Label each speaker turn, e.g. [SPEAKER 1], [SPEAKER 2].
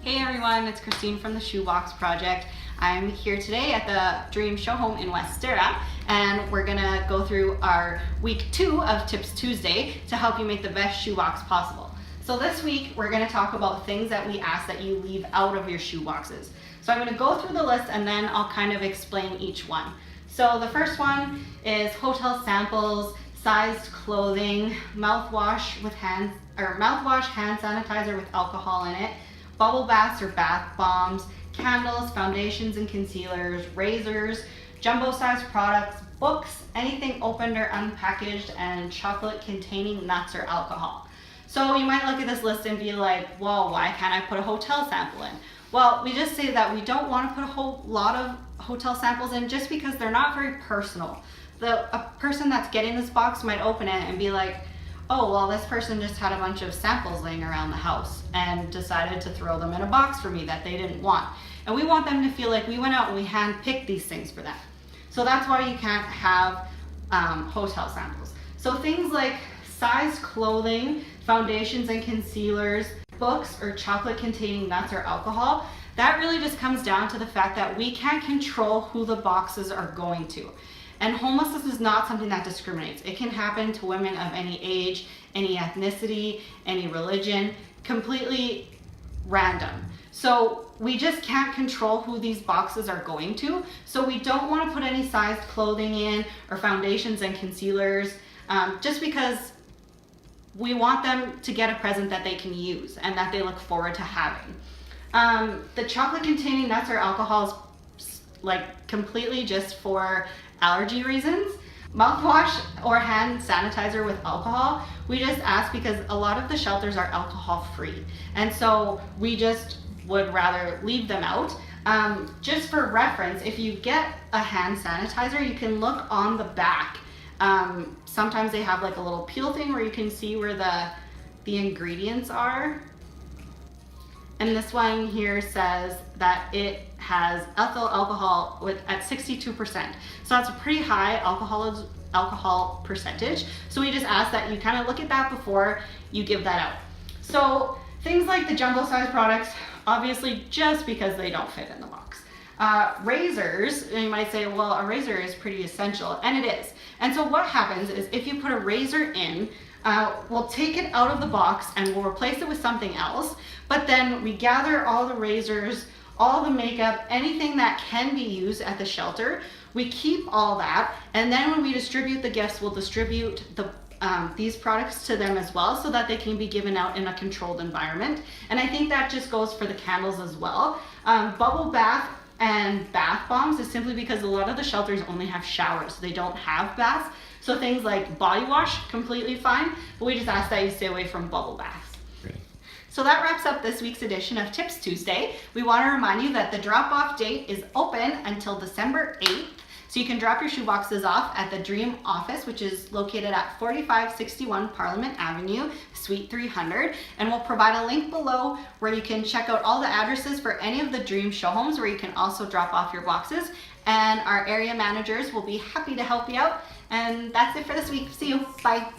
[SPEAKER 1] Hey everyone, it's Christine from the Shoebox Project. I'm here today at the Dream Show Home in Westera, and we're gonna go through our week 2 of Tips Tuesday to help you make the best shoebox possible. So this week, we're gonna talk about things that we ask that you leave out of your shoeboxes. So I'm gonna go through the list and then I'll kind of explain each one. So the first one is hotel samples, sized clothing, mouthwash, hand sanitizer with alcohol in it, bubble baths or bath bombs, candles, foundations and concealers, razors, jumbo-sized products, books, anything opened or unpackaged, and chocolate containing nuts or alcohol. So you might look at this list and be like, well, why can't I put a hotel sample in? Well, we just say that we don't want to put a whole lot of hotel samples in just because they're not very personal. A person that's getting this box might open it and be like, oh, well, this person just had a bunch of samples laying around the house and decided to throw them in a box for me that they didn't want. And we want them to feel like we went out and we handpicked these things for them. So that's why you can't have hotel samples. So things like sized clothing, foundations and concealers, books, or chocolate containing nuts or alcohol, that really just comes down to the fact that we can't control who the boxes are going to. And homelessness is not something that discriminates. It can happen to women of any age, any ethnicity, any religion, completely random. So we just can't control who these boxes are going to. So we don't want to put any sized clothing in or foundations and concealers just because we want them to get a present that they can use and that they look forward to having. The chocolate containing nuts or alcohol is like completely just for allergy reasons. Mouthwash or hand sanitizer with alcohol, we just ask because a lot of the shelters are alcohol free. And so we just would rather leave them out. Just for reference, if you get a hand sanitizer, you can look on the back. Sometimes they have like a little peel thing where you can see where the ingredients are. And this one here says that it has ethyl alcohol at 62%. So that's a pretty high alcohol percentage. So we just ask that you kind of look at that before you give that out. So things like the jumbo size products, obviously just because they don't fit in the box. Razors, and you might say, well, a razor is pretty essential, and it is. And so what happens is if you put a razor in, we'll take it out of the box and we'll replace it with something else, but then we gather all the razors, all the makeup, anything that can be used at the shelter. We keep all that, and then when we distribute the gifts, we'll distribute these products to them as well so that they can be given out in a controlled environment. And I think that just goes for the candles as well. Bubble bath and bath bombs is simply because a lot of the shelters only have showers. They don't have baths. So things like body wash, completely fine, but we just ask that you stay away from bubble baths. So that wraps up this week's edition of Tips Tuesday. We want to remind you that the drop-off date is open until December 8th. So you can drop your shoeboxes off at the Dream office, which is located at 4561 Parliament Avenue, Suite 300. And we'll provide a link below where you can check out all the addresses for any of the Dream show homes where you can also drop off your boxes. And our area managers will be happy to help you out. And that's it for this week. See you. Bye.